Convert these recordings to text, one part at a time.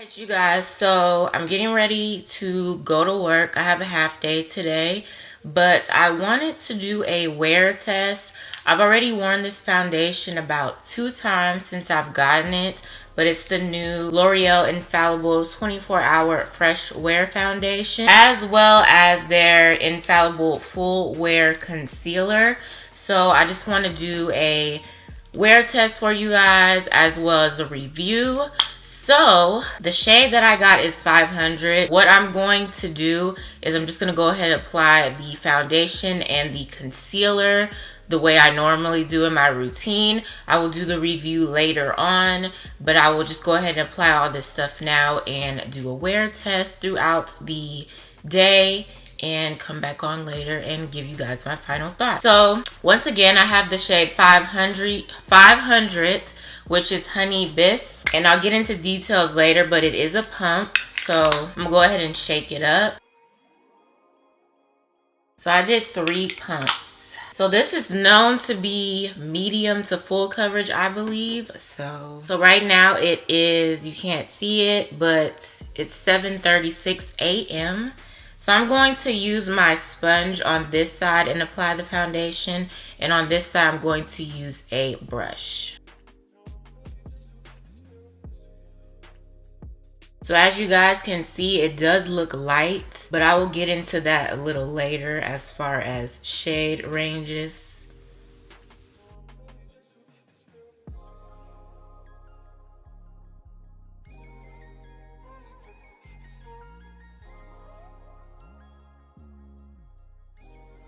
Alright, you guys, so I'm getting ready to go to work. I have a half day today, but I wanted to do a wear test. I've already worn this foundation about 2 times since I've gotten it, but it's the new L'Oreal Infallible 24-hour fresh wear foundation, as well as their Infallible full wear concealer. So I just want to do a wear test for you guys as well as a review. So the shade that I got is 500. What I'm going to do is I'm just going to go ahead and apply the foundation and the concealer the way I normally do in my routine. I will do the review later on, but I will just go ahead and apply all this stuff now and do a wear test throughout the day and come back on later and give you guys my final thoughts. So once again, I have the shade 500, which is Honey Bisque. And I'll get into details later, but it is a pump. So I'm gonna go ahead and shake it up. So I did 3 pumps. So this is known to be medium to full coverage, I believe. So right now it is, you can't see it, but it's 7:36 a.m. So I'm going to use my sponge on this side and apply the foundation. And on this side, I'm going to use a brush. So as you guys can see, it does look light, but I will get into that a little later as far as shade ranges.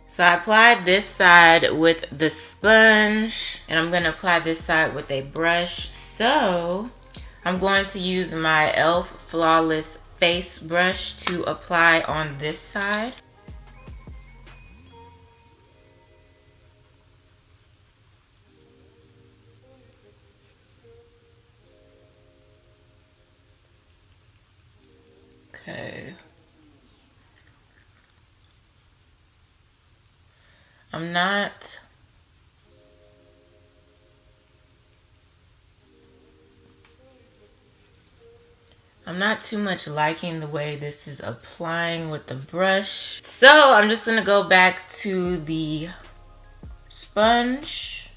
So I applied this side with the sponge, and I'm going to apply this side with a brush. So I'm going to use my e.l.f. Flawless Face Brush to apply on this side. Okay. I'm not too much liking the way this is applying with the brush. So I'm just gonna go back to the sponge.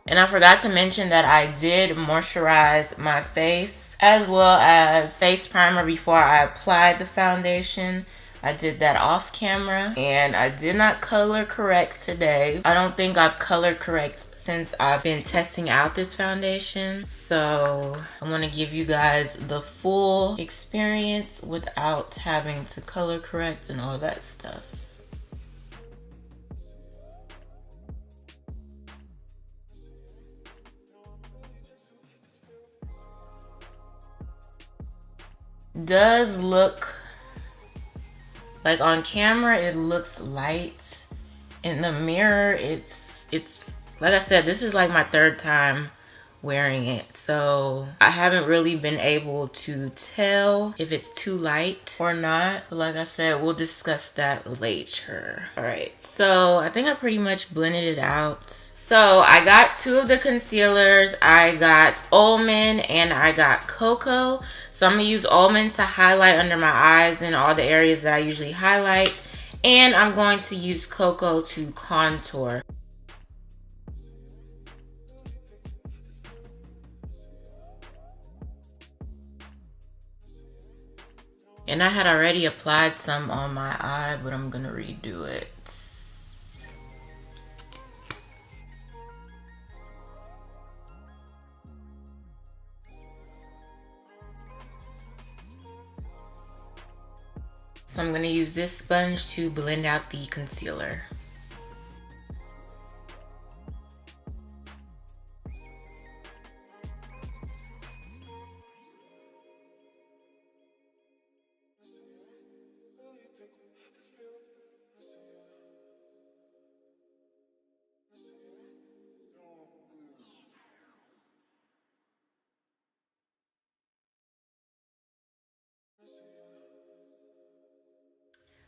And I forgot to mention that I did moisturize my face as well as face primer before I applied the foundation. I did that off camera, and I did not color correct today. I don't think I've color correct since I've been testing out this foundation. So I want to give you guys the full experience without having to color correct and all that stuff. Does look like on camera it looks light. In the mirror it's like I said, this is like my 3rd time wearing it, so I haven't really been able to tell if it's too light or not. But like I said, we'll discuss that later. All right, so I think I pretty much blended it out. So I got 2 of the concealers. I got Almond and I got Cocoa. So I'm going to use Almond to highlight under my eyes and all the areas that I usually highlight. And I'm going to use Cocoa to contour. And I had already applied some on my eye, but I'm going to redo it. So I'm going to use this sponge to blend out the concealer.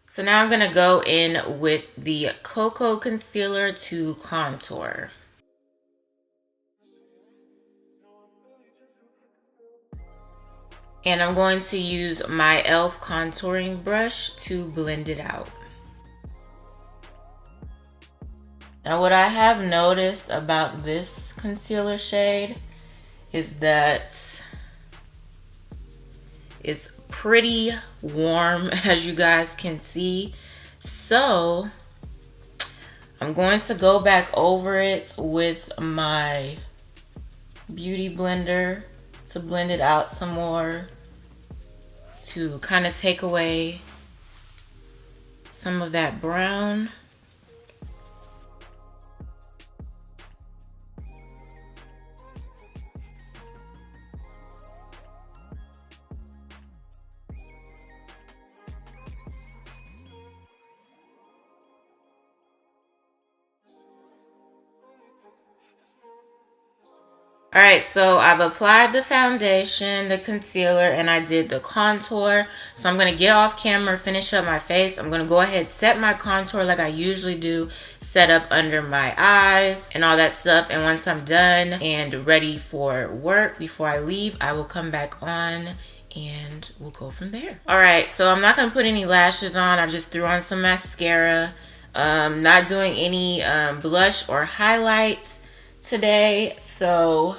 So now I'm going to go in with the Cocoa Concealer to contour. And I'm going to use my e.l.f. contouring brush to blend it out. Now what I have noticed about this concealer shade is that it's pretty warm, as you guys can see. So I'm going to go back over it with my beauty blender to blend it out some more, to kind of take away some of that brown. Alright, so I've applied the foundation, the concealer, and I did the contour. So I'm going to get off camera, finish up my face. I'm going to go ahead, set my contour like I usually do, set up under my eyes and all that stuff. And once I'm done and ready for work, before I leave, I will come back on and we'll go from there. Alright, so I'm not going to put any lashes on. I just threw on some mascara. Not doing any blush or highlights today. So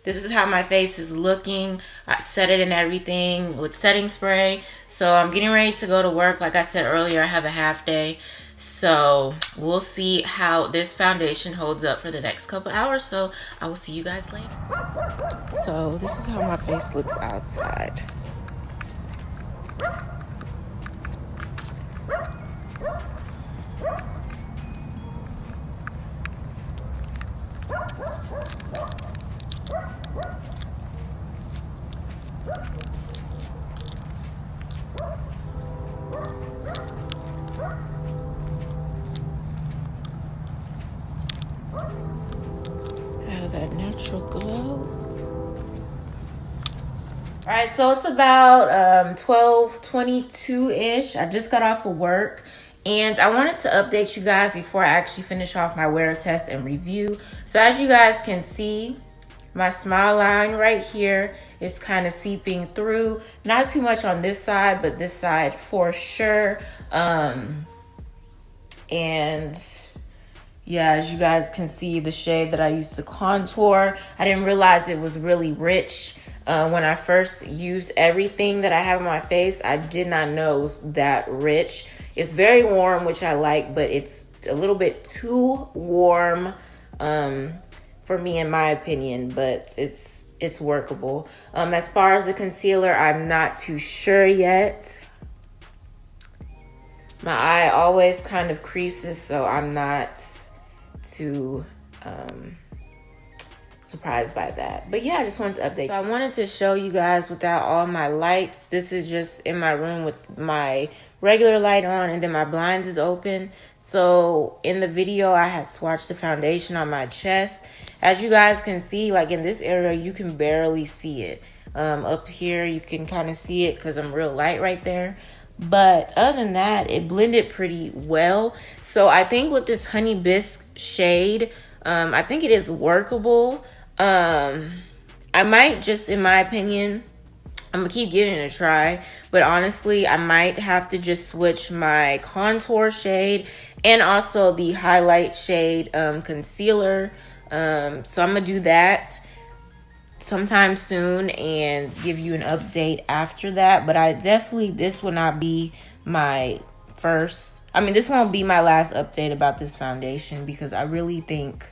this is how my face is looking. I set it and everything with setting spray. So I'm getting ready to go to work. Like I said earlier, I have a half day. So we'll see how this foundation holds up for the next couple hours. So I will see you guys later. So this is how my face looks outside. Has that natural glow. Alright, so it's about 12:22-ish. I just got off of work. And I wanted to update you guys before I actually finish off my wear test and review. So as you guys can see, my smile line right here is kind of seeping through. Not too much on this side, but this side for sure. And yeah, as you guys can see, the shade that I used to contour, I didn't realize it was really rich. When I first used everything that I have on my face, I did not know it was that rich. It's very warm, which I like, but it's a little bit too warm for me, in my opinion, but it's workable. As far as the concealer, I'm not too sure yet. My eye always kind of creases, so I'm not too surprised by that. But yeah, I just wanted to update you. So I wanted to show you guys without all my lights. This is just in my room with my regular light on, and then my blinds is open. So in the video, I had swatched the foundation on my chest. As you guys can see, like in this area, you can barely see it. Up here, you can kind of see it because I'm real light right there. But other than that, it blended pretty well. So I think with this Honey Bisque shade, I think it is workable. I might just, in my opinion, I'm gonna keep giving it a try, but honestly, I might have to just switch my contour shade and also the highlight shade concealer. So I'm gonna do that sometime soon and give you an update after that. But I definitely, this will not be my first, this won't be my last update about this foundation, because I really think,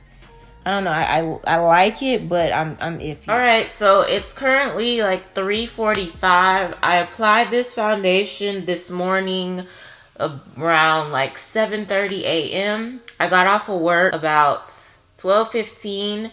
I don't know, I like it, but I'm iffy. Alright, so it's currently like 3:45. I applied this foundation this morning around like 7:30 a.m. I got off of work about 12:15.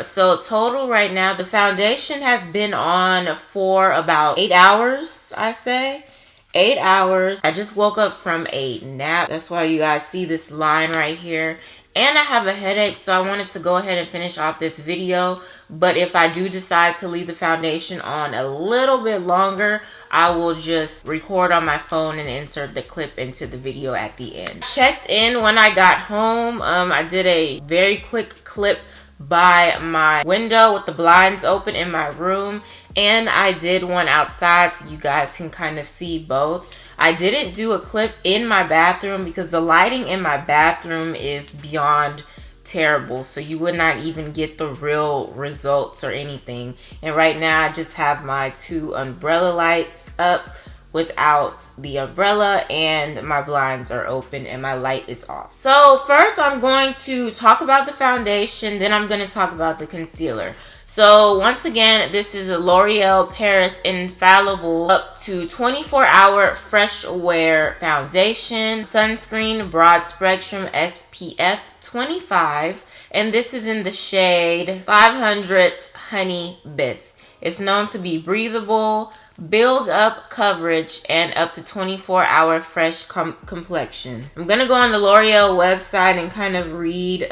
So total right now, the foundation has been on for about 8 hours, I say. 8 hours. I just woke up from a nap. That's why you guys see this line right here. And I have a headache, so I wanted to go ahead and finish off this video. But if I do decide to leave the foundation on a little bit longer, I will just record on my phone and insert the clip into the video at the end. Checked in when I got home. I did a very quick clip by my window with the blinds open in my room, and I did one outside so you guys can kind of see both. I didn't do a clip in my bathroom because the lighting in my bathroom is beyond terrible, so you would not even get the real results or anything. And right now I just have my 2 umbrella lights up without the umbrella, and my blinds are open and my light is off. So first I'm going to talk about the foundation, then I'm going to talk about the concealer. So once again, this is a L'Oreal Paris Infallible up to 24-hour fresh wear foundation, sunscreen, broad spectrum SPF 25, and this is in the shade 500 Honey Bisque. It's known to be breathable, build up coverage, and up to 24-hour fresh complexion. I'm going to go on the L'Oreal website and kind of read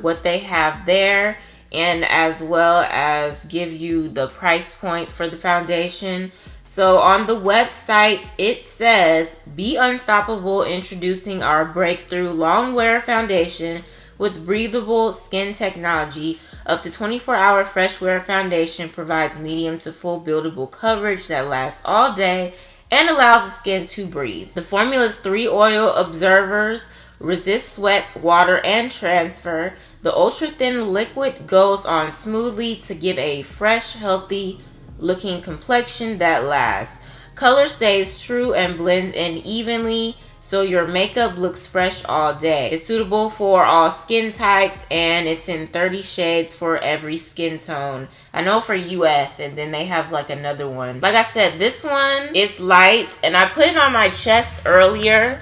what they have there, and as well as give you the price point for the foundation. So on the website, it says, "Be unstoppable, introducing our breakthrough long wear foundation with breathable skin technology. Up to 24-hour fresh wear foundation provides medium to full buildable coverage that lasts all day and allows the skin to breathe. The formula's 3 oil absorbers, resist sweat, water, and transfer. The ultra-thin liquid goes on smoothly to give a fresh, healthy-looking complexion that lasts. Color stays true and blends in evenly, so your makeup looks fresh all day. It's suitable for all skin types, and it's in 30 shades for every skin tone." I know for US, and then they have like another one. Like I said, this one is light, and I put it on my chest earlier,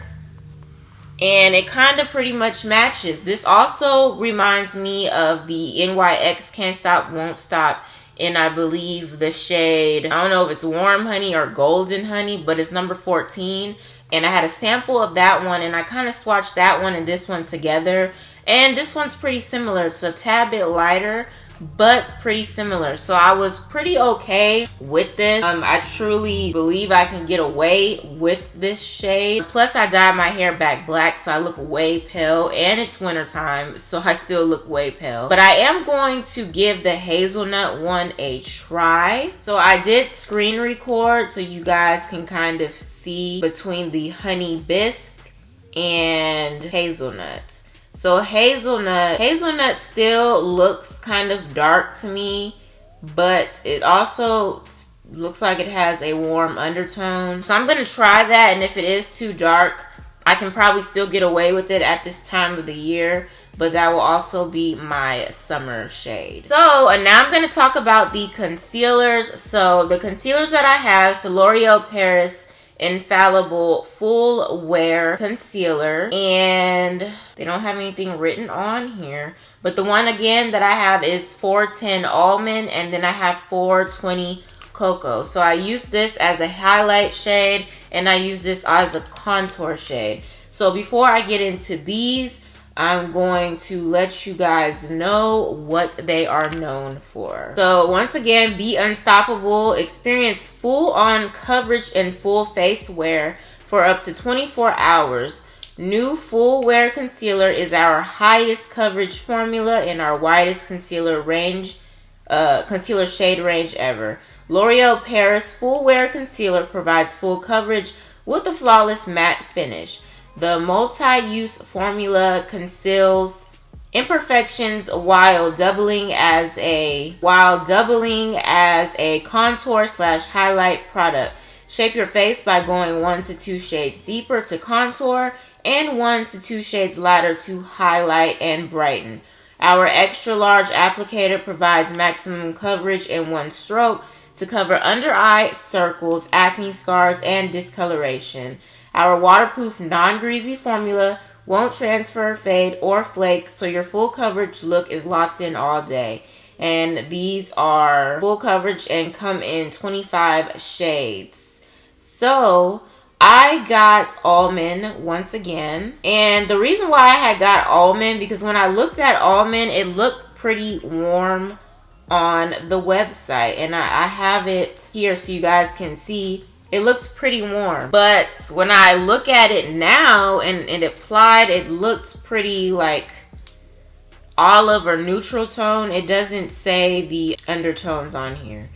and it kind of pretty much matches. This also reminds me of the NYX Can't Stop Won't Stop in, I believe, the shade, I don't know if it's warm honey or golden honey, but it's number 14. And I had a sample of that one, and I kind of swatched that one and this one together. And this one's pretty similar. It's a tad bit lighter, but pretty similar. So I was pretty okay with this. I truly believe I can get away with this shade. Plus I dyed my hair back black, so I look way pale, and it's wintertime, so I still look way pale. But I am going to give the hazelnut one a try. So I did screen record so you guys can kind of see between the Honey Bisque and hazelnut. So hazelnut still looks kind of dark to me, but it also looks like it has a warm undertone. So I'm going to try that, and if it is too dark, I can probably still get away with it at this time of the year, but that will also be my summer shade. So now I'm going to talk about the concealers. So the concealers that I have is the L'Oreal Paris Infallible Full Wear Concealer, and they don't have anything written on here, but the one again that I have is 410 Almond, and then I have 420 Cocoa. So I use this as a highlight shade, and I use this as a contour shade. So before I get into these, I'm going to let you guys know what they are known for. So once again, be unstoppable. Experience full-on coverage and full face wear for up to 24 hours. New Full Wear Concealer is our highest coverage formula in our widest concealer shade range ever. L'Oreal Paris Full Wear Concealer provides full coverage with a flawless matte finish. The multi-use formula conceals imperfections while doubling as a contour/highlight product. Shape your face by going 1 to 2 shades deeper to contour and 1 to 2 shades lighter to highlight and brighten. Our extra large applicator provides maximum coverage in one stroke to cover under eye circles, acne scars, and discoloration. Our waterproof, non-greasy formula won't transfer, fade, or flake, so your full coverage look is locked in all day. And these are full coverage and come in 25 shades. So I got almond once again. And the reason why I had got almond, because when I looked at almond, it looked pretty warm on the website. And I have it here so you guys can see. It looks pretty warm, but when I look at it now and applied, it looks pretty like olive or neutral tone. It doesn't say the undertones on here.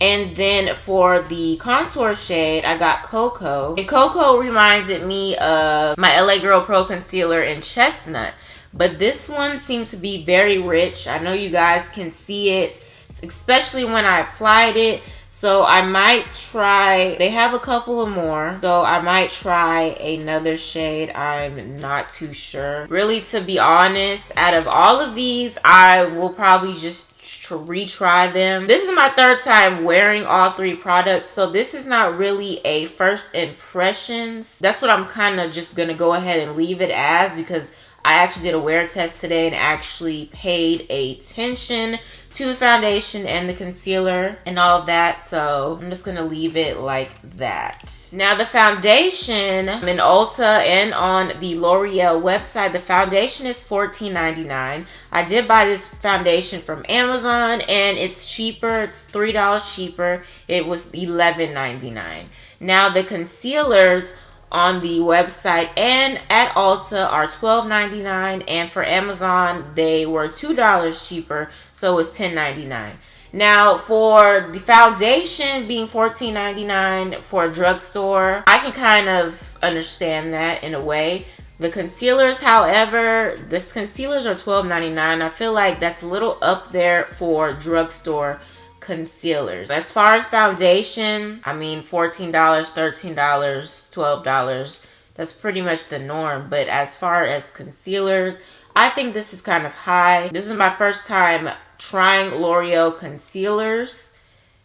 And then for the contour shade, I got Cocoa. And Cocoa reminded me of my LA Girl Pro Concealer in Chestnut. But this one seems to be very rich. I know you guys can see it, especially when I applied it. So I might try, they have a couple of more, so I might try another shade. I'm not too sure. Really, to be honest, out of all of these, I will probably just retry them. This is my third time wearing all three products, so this is not really a first impressions. That's what I'm kind of just gonna go ahead and leave it as, because I actually did a wear test today and actually paid attention to the foundation and the concealer and all of that, so I'm just gonna leave it like that. Now the foundation in Ulta and on the Loreal website, the foundation is $14.99. I did buy this foundation from Amazon and it's cheaper. It's $3 cheaper. It was $11.99. Now the concealers on the website and at Ulta are $12.99, and for Amazon they were $2 cheaper, so it's $10.99. Now for the foundation being $14.99 for a drugstore, I can kind of understand that in a way. The concealers, however, the concealers are $12.99. I feel like that's a little up there for drugstore concealers. As far as foundation, I mean $14, $13, $12, that's pretty much the norm. But as far as concealers, I think this is kind of high. This is my first time trying L'Oreal concealers,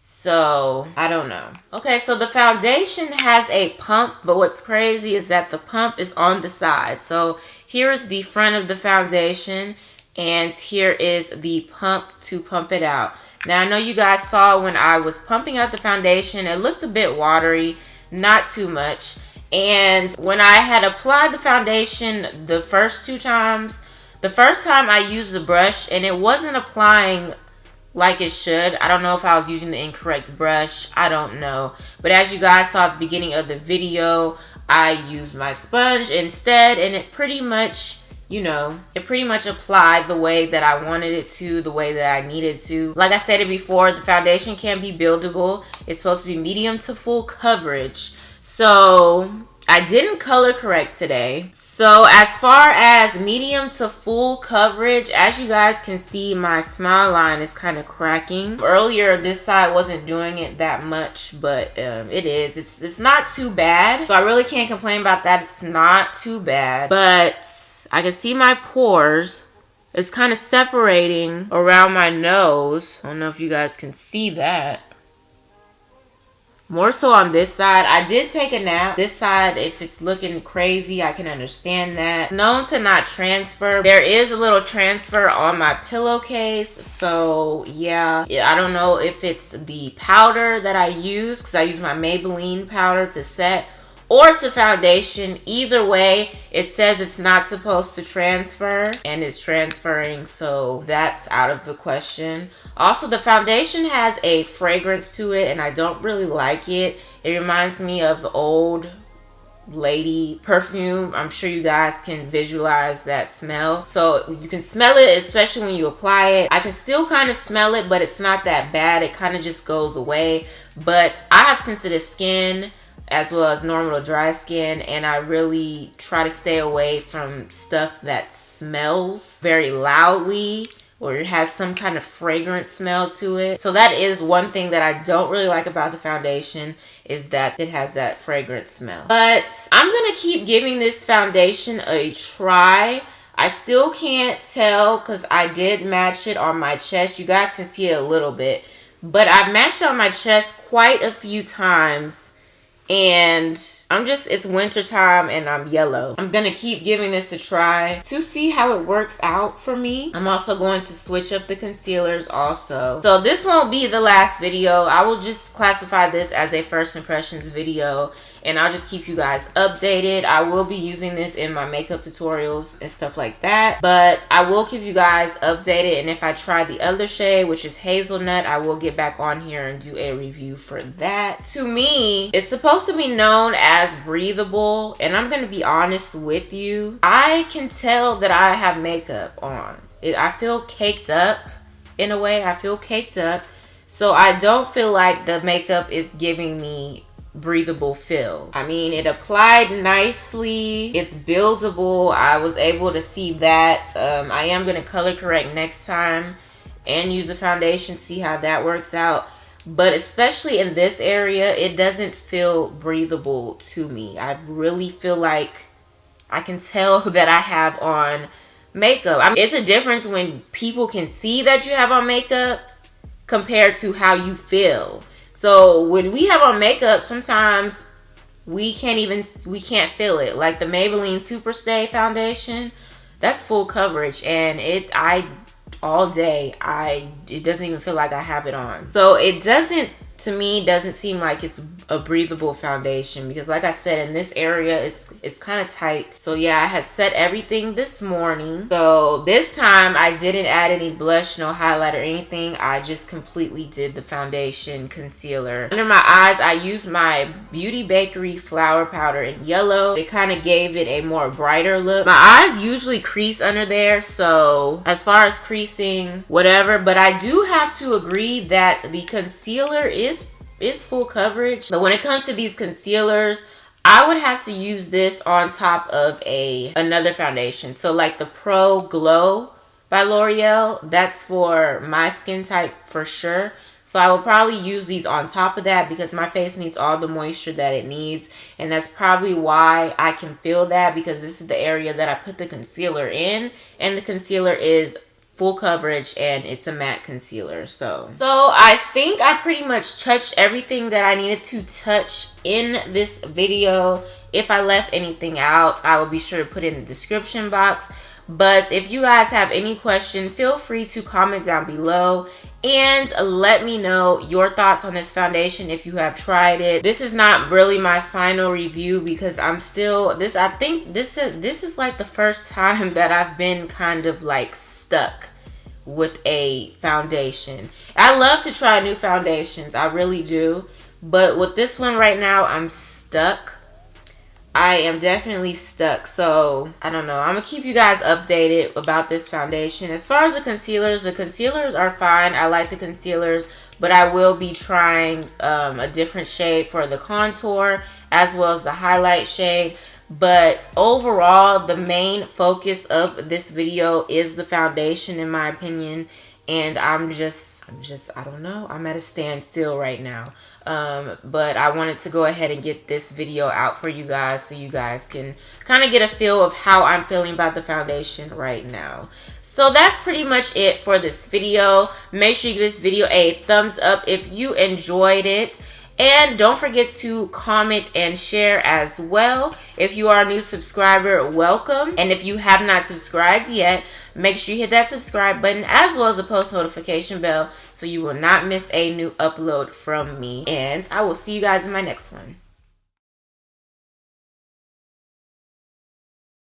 so I don't know. Okay, so the foundation has a pump, but what's crazy is that the pump is on the side. So here is the front of the foundation and here is the pump to pump it out. Now, I know you guys saw when I was pumping out the foundation, it looked a bit watery, not too much. And when I had applied the foundation the first two times, the first time I used the brush and it wasn't applying like it should. I don't know if I was using the incorrect brush. I don't know. But as you guys saw at the beginning of the video, I used my sponge instead, and it pretty much, you know, it pretty much applied the way that I wanted it to, the way that I needed to. Like I said it before, the foundation can be buildable. It's supposed to be medium to full coverage. So I didn't color correct today. So as far as medium to full coverage, as you guys can see, my smile line is kind of cracking. Earlier, this side wasn't doing it that much, but it is. It's not too bad. So I really can't complain about that. It's not too bad. But I can see my pores. It's kind of separating around my nose. I don't know if you guys can see that. More so on this side. I did take a nap. This side, if it's looking crazy, I can understand that. Known to not transfer. There is a little transfer on my pillowcase. So, yeah. I don't know if it's the powder that I use, because I use my Maybelline powder to set, or it's the foundation. Either way, it says it's not supposed to transfer, and it's transferring, so that's out of the question. Also, the foundation has a fragrance to it, and I don't really like it. It reminds me of the old lady perfume. I'm sure you guys can visualize that smell. So you can smell it, especially when you apply it. I can still kind of smell it, but it's not that bad. It kind of just goes away. But I have sensitive skin, as well as normal to dry skin, and I really try to stay away from stuff that smells very loudly or it has some kind of fragrant smell to it. So that is one thing that I don't really like about the foundation, is that it has that fragrant smell. But I'm gonna keep giving this foundation a try. I still can't tell because I did match it on my chest. You guys can see it a little bit, but I've matched it on my chest quite a few times. And it's winter time and I'm yellow. I'm gonna keep giving this a try to see how it works out for me. I'm also going to switch up the concealers also. So this won't be the last video. I will just classify this as a first impressions video, and I'll just keep you guys updated. I will be using this in my makeup tutorials and stuff like that, but I will keep you guys updated. And if I try the other shade, which is hazelnut, I will get back on here and do a review for that. To me, it's supposed to be known as breathable, and I'm gonna be honest with you, I can tell that I have makeup on. I feel caked up in a way. I feel caked up. So I don't feel like the makeup is giving me breathable feel. I mean, it applied nicely. It's buildable. I was able to see that. I am going to color correct next time and use a foundation to see how that works out. But especially in this area, it doesn't feel breathable to me. I really feel like I can tell that I have on makeup. I mean, it's a difference when people can see that you have on makeup compared to how you feel. So when we have on makeup, sometimes we can't feel it. Like the Maybelline Superstay foundation, that's full coverage, and it doesn't even feel like I have it on. So it doesn't seem like it's a breathable foundation, because like I said, in this area it's kind of tight. So yeah, I had set everything this morning. So this time I didn't add any blush, no highlight or anything. I just completely did the foundation concealer. Under my eyes, I used my Beauty Bakery flower powder in yellow. It kind of gave it a more brighter look. My eyes usually crease under there, so as far as creasing, whatever. But I do have to agree that the concealer is full coverage. But when it comes to these concealers, I would have to use this on top of another foundation. So like the Pro Glow by L'Oreal, that's for my skin type for sure. So I will probably use these on top of that, because my face needs all the moisture that it needs. And that's probably why I can feel that, because this is the area that I put the concealer in. And the concealer is full coverage and it's a matte concealer. So I think I pretty much touched everything that I needed to touch in this video. If I left anything out, I will be sure to put it in the description box. But if you guys have any question, feel free to comment down below and let me know your thoughts on this foundation if you have tried it. This is not really my final review, because I'm still I think this is like the first time that I've been kind of like stuck with a foundation. I love to try new foundations, I really do, but with this one right now, I'm stuck. I am definitely stuck. So I don't know, I'm gonna keep you guys updated about this foundation. As far as the concealers are fine. I like the concealers, but I will be trying a different shade for the contour as well as the highlight shade. But overall, the main focus of this video is the foundation, in my opinion. And I'm just, I don't know. I'm at a standstill right now. But I wanted to go ahead and get this video out for you guys, so you guys can kind of get a feel of how I'm feeling about the foundation right now. So that's pretty much it for this video. Make sure you give this video a thumbs up if you enjoyed it. And don't forget to comment and share as well. If you are a new subscriber, welcome. And if you have not subscribed yet, make sure you hit that subscribe button as well as the post notification bell, so you will not miss a new upload from me. And I will see you guys in my next one.